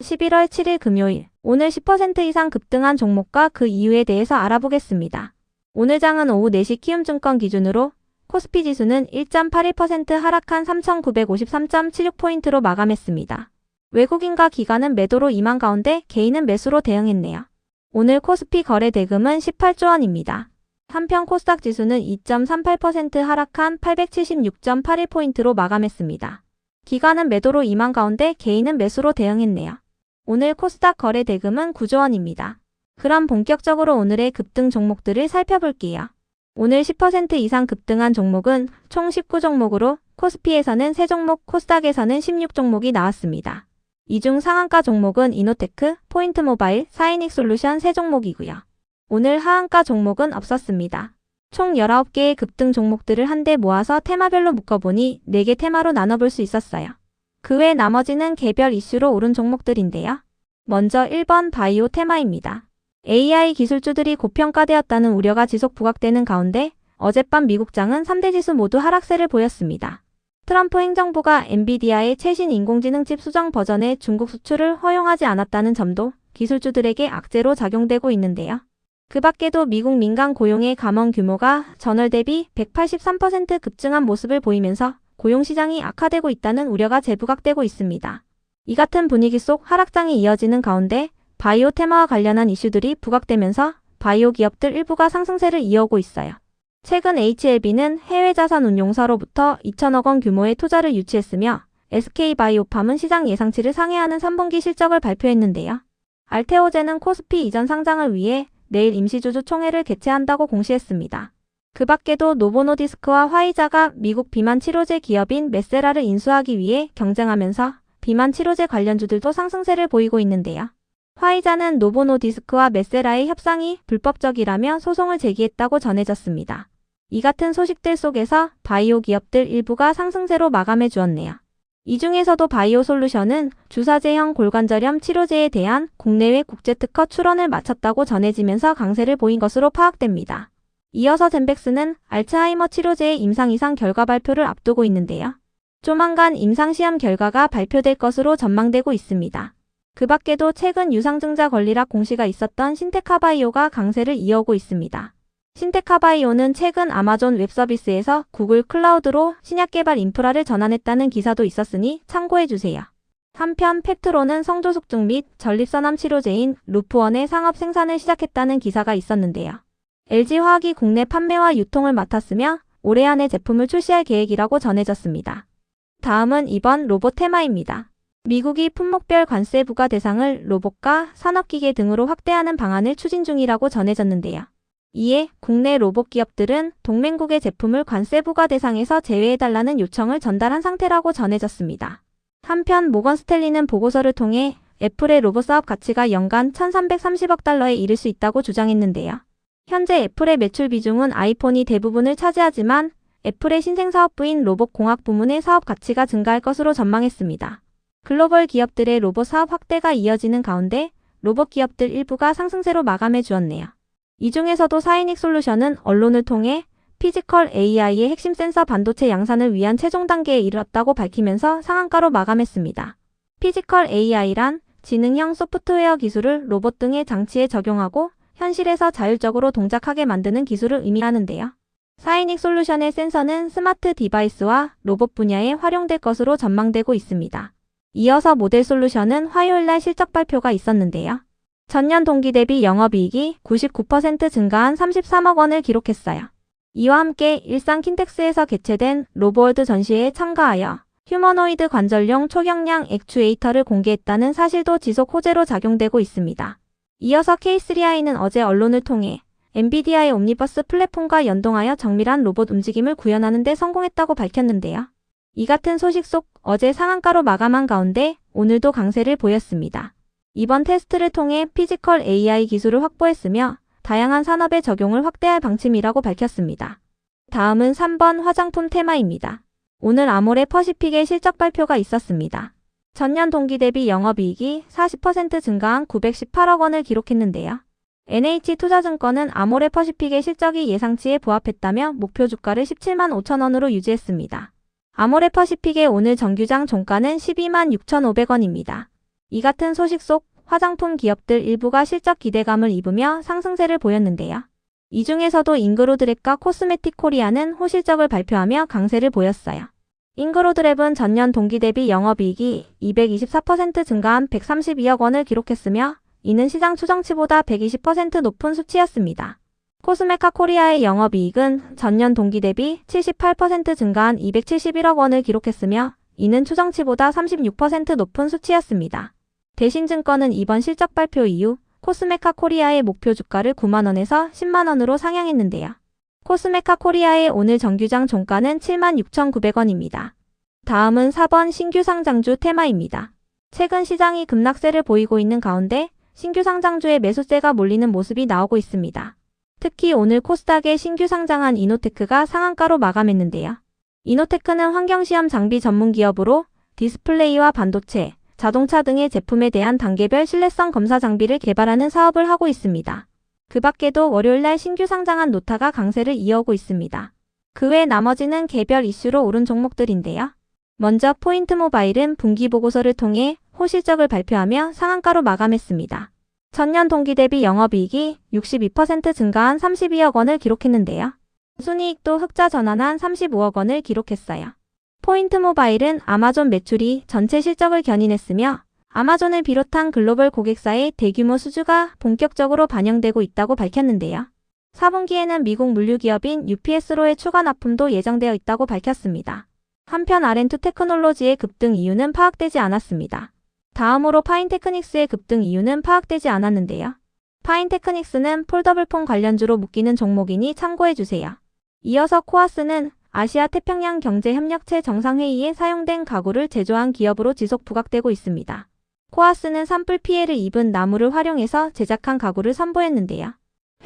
11월 7일 금요일, 오늘 10% 이상 급등한 종목과 그 이유에 대해서 알아보겠습니다. 오늘 장은 오후 4시 키움증권 기준으로 코스피 지수는 1.81% 하락한 3,953.76포인트로 마감했습니다. 외국인과 기관은 매도로 임한 가운데 개인은 매수로 대응했네요. 오늘 코스피 거래 대금은 18조 원입니다. 한편 코스닥 지수는 2.38% 하락한 876.81포인트로 마감했습니다. 기관은 매도로 임한 가운데 개인은 매수로 대응했네요. 오늘 코스닥 거래 대금은 9조 원입니다. 그럼 본격적으로 오늘의 급등 종목들을 살펴볼게요. 오늘 10% 이상 급등한 종목은 총 19종목으로 코스피에서는 3종목, 코스닥에서는 16종목이 나왔습니다. 이 중 상한가 종목은 이노테크, 포인트모바일, 사이닉솔루션 3종목이고요. 오늘 하한가 종목은 없었습니다. 총 19개의 급등 종목들을 한데 모아서 테마별로 묶어보니 4개 테마로 나눠볼 수 있었어요. 그 외 나머지는 개별 이슈로 오른 종목들인데요. 먼저 1번 바이오 테마입니다. AI 기술주들이 고평가되었다는 우려가 지속 부각되는 가운데 어젯밤 미국장은 3대 지수 모두 하락세를 보였습니다. 트럼프 행정부가 엔비디아의 최신 인공지능 칩 수정 버전의 중국 수출을 허용하지 않았다는 점도 기술주들에게 악재로 작용되고 있는데요. 그 밖에도 미국 민간 고용의 감원 규모가 전월 대비 183% 급증한 모습을 보이면서 고용시장이 악화되고 있다는 우려가 재부각되고 있습니다. 이 같은 분위기 속 하락장이 이어지는 가운데 바이오 테마와 관련한 이슈들이 부각되면서 바이오 기업들 일부가 상승세를 이어오고 있어요. 최근 HLB는 해외 자산 운용사로부터 2천억 원 규모의 투자를 유치했으며 SK바이오팜은 시장 예상치를 상회하는 3분기 실적을 발표했는데요. 알테오제는 코스피 이전 상장을 위해 내일 임시주주 총회를 개최한다고 공시했습니다. 그 밖에도 노보노디스크와 화이자가 미국 비만 치료제 기업인 메세라를 인수하기 위해 경쟁하면서 비만 치료제 관련주들도 상승세를 보이고 있는데요. 화이자는 노보노디스크와 메세라의 협상이 불법적이라며 소송을 제기했다고 전해졌습니다. 이 같은 소식들 속에서 바이오 기업들 일부가 상승세로 마감해 주었네요. 이 중에서도 바이오솔루션은 주사제형 골관절염 치료제에 대한 국내외 국제특허 출원을 마쳤다고 전해지면서 강세를 보인 것으로 파악됩니다. 이어서 젠백스는 알츠하이머 치료제의 임상 이상 결과 발표를 앞두고 있는데요. 조만간 임상시험 결과가 발표될 것으로 전망되고 있습니다. 그 밖에도 최근 유상증자 권리락 공시가 있었던 신테카바이오가 강세를 이어오고 있습니다. 신테카바이오는 최근 아마존 웹서비스에서 구글 클라우드로 신약 개발 인프라를 전환했다는 기사도 있었으니 참고해주세요. 한편 펩트로는 성조숙증 및 전립선암 치료제인 루프원의 상업 생산을 시작했다는 기사가 있었는데요. LG화학이 국내 판매와 유통을 맡았으며 올해 안에 제품을 출시할 계획이라고 전해졌습니다. 다음은 이번 로봇 테마입니다. 미국이 품목별 관세 부과 대상을 로봇과 산업기계 등으로 확대하는 방안을 추진 중이라고 전해졌는데요. 이에 국내 로봇 기업들은 동맹국의 제품을 관세 부과 대상에서 제외해달라는 요청을 전달한 상태라고 전해졌습니다. 한편 모건 스탠리는 보고서를 통해 애플의 로봇 사업 가치가 연간 1,330억 달러에 이를 수 있다고 주장했는데요. 현재 애플의 매출 비중은 아이폰이 대부분을 차지하지만 애플의 신생 사업부인 로봇공학 부문의 사업 가치가 증가할 것으로 전망했습니다. 글로벌 기업들의 로봇 사업 확대가 이어지는 가운데 로봇 기업들 일부가 상승세로 마감해 주었네요. 이 중에서도 사이닉솔루션은 언론을 통해 피지컬 AI의 핵심 센서 반도체 양산을 위한 최종 단계에 이르렀다고 밝히면서 상한가로 마감했습니다. 피지컬 AI란 지능형 소프트웨어 기술을 로봇 등의 장치에 적용하고 현실에서 자율적으로 동작하게 만드는 기술을 의미하는데요. 사이닉솔루션의 센서는 스마트 디바이스와 로봇 분야에 활용될 것으로 전망되고 있습니다. 이어서 모델솔루션은 화요일날 실적 발표가 있었는데요. 전년 동기 대비 영업이익이 99% 증가한 33억 원을 기록했어요. 이와 함께 일산 킨텍스에서 개최된 로보월드 전시회에 참가하여 휴머노이드 관절용 초경량 액추에이터를 공개했다는 사실도 지속 호재로 작용되고 있습니다. 이어서 K3i는 어제 언론을 통해 엔비디아의 옴니버스 플랫폼과 연동하여 정밀한 로봇 움직임을 구현하는 데 성공했다고 밝혔는데요. 이 같은 소식 속 어제 상한가로 마감한 가운데 오늘도 강세를 보였습니다. 이번 테스트를 통해 피지컬 AI 기술을 확보했으며 다양한 산업에 적용을 확대할 방침이라고 밝혔습니다. 다음은 3번 화장품 테마입니다. 오늘 아모레 퍼시픽의 실적 발표가 있었습니다. 전년 동기 대비 영업이익이 40% 증가한 918억 원을 기록했는데요. NH투자증권은 아모레 퍼시픽의 실적이 예상치에 부합했다며 목표 주가를 17만 5천 원으로 유지했습니다. 아모레 퍼시픽의 오늘 정규장 종가는 12만 6,500원입니다. 이 같은 소식 속 화장품 기업들 일부가 실적 기대감을 입으며 상승세를 보였는데요. 이 중에서도 잉그로드랩과 코스메틱 코리아는 호실적을 발표하며 강세를 보였어요. 잉그로드랩은 전년 동기 대비 영업이익이 224% 증가한 132억 원을 기록했으며 이는 시장 추정치보다 120% 높은 수치였습니다. 코스메카 코리아의 영업이익은 전년 동기 대비 78% 증가한 271억 원을 기록했으며 이는 추정치보다 36% 높은 수치였습니다. 대신증권은 이번 실적 발표 이후 코스메카 코리아의 목표 주가를 9만원에서 10만원으로 상향했는데요. 코스메카 코리아의 오늘 정규장 종가는 76,900원입니다. 다음은 4번 신규 상장주 테마입니다. 최근 시장이 급락세를 보이고 있는 가운데 신규 상장주의 매수세가 몰리는 모습이 나오고 있습니다. 특히 오늘 코스닥에 신규 상장한 이노테크가 상한가로 마감했는데요. 이노테크는 환경시험 장비 전문 기업으로 디스플레이와 반도체, 자동차 등의 제품에 대한 단계별 신뢰성 검사 장비를 개발하는 사업을 하고 있습니다. 그 밖에도 월요일날 신규 상장한 노타가 강세를 이어오고 있습니다. 그 외 나머지는 개별 이슈로 오른 종목들인데요. 먼저 포인트모바일은 분기보고서를 통해 호실적을 발표하며 상한가로 마감했습니다. 전년 동기 대비 영업이익이 62% 증가한 32억 원을 기록했는데요. 순이익도 흑자 전환한 35억 원을 기록했어요. 포인트모바일은 아마존 매출이 전체 실적을 견인했으며 아마존을 비롯한 글로벌 고객사의 대규모 수주가 본격적으로 반영되고 있다고 밝혔는데요. 4분기에는 미국 물류기업인 UPS로의 추가 납품도 예정되어 있다고 밝혔습니다. 한편 R&D 테크놀로지의 급등 이유는 파악되지 않았습니다. 다음으로 파인테크닉스의 급등 이유는 파악되지 않았는데요. 파인테크닉스는 폴더블폰 관련주로 묶이는 종목이니 참고해주세요. 이어서 코아스는 아시아 태평양 경제협력체 정상회의에 사용된 가구를 제조한 기업으로 지속 부각되고 있습니다. 코아스는 산불 피해를 입은 나무를 활용해서 제작한 가구를 선보였는데요.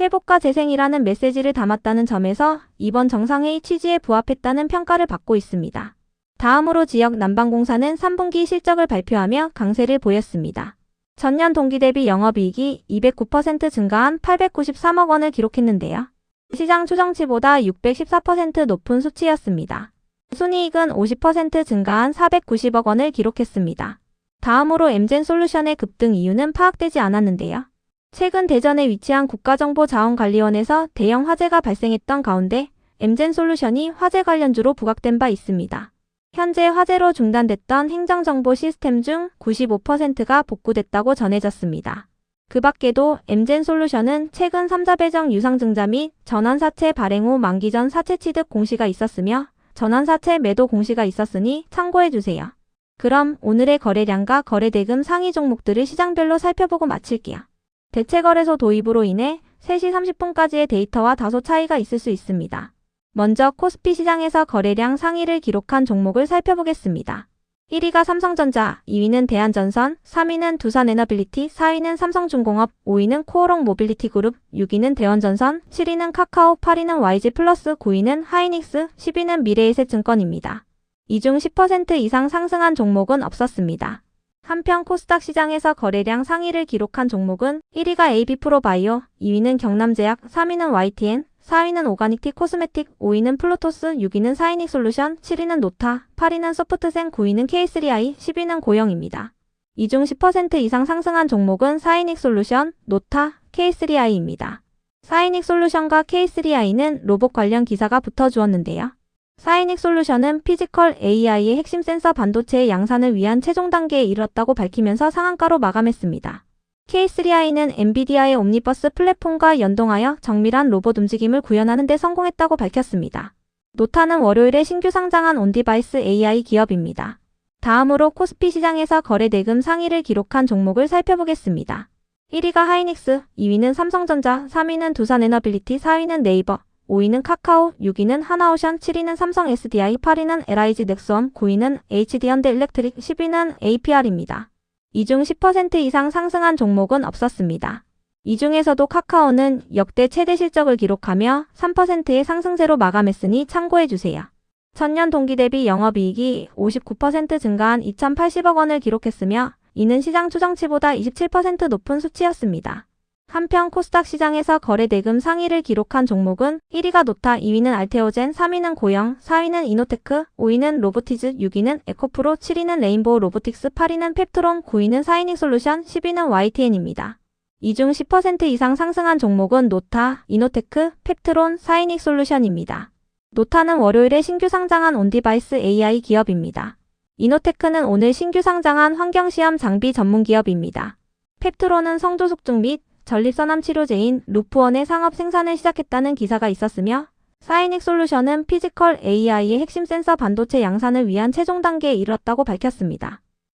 회복과 재생이라는 메시지를 담았다는 점에서 이번 정상회의 취지에 부합했다는 평가를 받고 있습니다. 다음으로 지역 난방공사는 3분기 실적을 발표하며 강세를 보였습니다. 전년 동기 대비 영업이익이 209% 증가한 893억 원을 기록했는데요. 시장 추정치보다 614% 높은 수치였습니다. 순이익은 50% 증가한 490억 원을 기록했습니다. 다음으로 엠젠솔루션의 급등 이유는 파악되지 않았는데요. 최근 대전에 위치한 국가정보자원관리원에서 대형 화재가 발생했던 가운데 엠젠솔루션이 화재 관련주로 부각된 바 있습니다. 현재 화재로 중단됐던 행정정보 시스템 중 95%가 복구됐다고 전해졌습니다. 그 밖에도 엠젠솔루션은 최근 3자 배정 유상증자 및 전환사채 발행 후 만기 전 사채 취득 공시가 있었으며 전환사채 매도 공시가 있었으니 참고해주세요. 그럼 오늘의 거래량과 거래대금 상위 종목들을 시장별로 살펴보고 마칠게요. 대체거래소 도입으로 인해 3시 30분까지의 데이터와 다소 차이가 있을 수 있습니다. 먼저 코스피 시장에서 거래량 상위를 기록한 종목을 살펴보겠습니다. 1위가 삼성전자, 2위는 대한전선, 3위는 두산에너빌리티, 4위는 삼성중공업, 5위는 코오롱 모빌리티 그룹, 6위는 대원전선, 7위는 카카오, 8위는 YG플러스, 9위는 하이닉스, 10위는 미래에셋증권입니다. 이 중 10% 이상 상승한 종목은 없었습니다. 한편 코스닥 시장에서 거래량 상위를 기록한 종목은 1위가 AB프로바이오, 2위는 경남제약, 3위는 YTN, 4위는 오가닉티 코스메틱, 5위는 플루토스, 6위는 사이닉솔루션, 7위는 노타, 8위는 소프트생, 9위는 K3i, 10위는 고영입니다. 이 중 10% 이상 상승한 종목은 사이닉솔루션, 노타, K3i입니다. 사이닉솔루션과 K3i는 로봇 관련 기사가 붙어주었는데요. 사이닉솔루션은 피지컬 AI의 핵심 센서 반도체의 양산을 위한 최종 단계에 이르렀다고 밝히면서 상한가로 마감했습니다. K3i는 엔비디아의 옴니버스 플랫폼과 연동하여 정밀한 로봇 움직임을 구현하는 데 성공했다고 밝혔습니다. 노타는 월요일에 신규 상장한 온디바이스 AI 기업입니다. 다음으로 코스피 시장에서 거래대금 상위를 기록한 종목을 살펴보겠습니다. 1위가 하이닉스, 2위는 삼성전자, 3위는 두산에너빌리티, 4위는 네이버, 5위는 카카오, 6위는 하나오션, 7위는 삼성 SDI, 8위는 LIG 넥스원, 9위는 HD현대일렉트릭, 10위는 APR입니다. 이 중 10% 이상 상승한 종목은 없었습니다. 이 중에서도 카카오는 역대 최대 실적을 기록하며 3%의 상승세로 마감했으니 참고해주세요. 전년 동기 대비 영업이익이 59% 증가한 2,080억 원을 기록했으며 이는 시장 추정치보다 27% 높은 수치였습니다. 한편 코스닥 시장에서 거래 대금 상위를 기록한 종목은 1위가 노타, 2위는 알테오젠, 3위는 고영, 4위는 이노테크, 5위는 로보티즈, 6위는 에코프로, 7위는 레인보우 로보틱스, 8위는 펩트론, 9위는 사이닉솔루션, 10위는 YTN입니다. 이 중 10% 이상 상승한 종목은 노타, 이노테크, 펩트론, 사이닉솔루션입니다. 노타는 월요일에 신규 상장한 온디바이스 AI 기업입니다. 이노테크는 오늘 신규 상장한 환경시험 장비 전문 기업입니다. 펩트론은 성도 숙중 및 전립선암 치료제인 루프원의 상업 생산을 시작했다는 기사가 있었으며, 사이닉솔루션은 피지컬 AI의 핵심 센서 반도체 양산을 위한 최종 단계에 이르렀다고 밝혔습니다.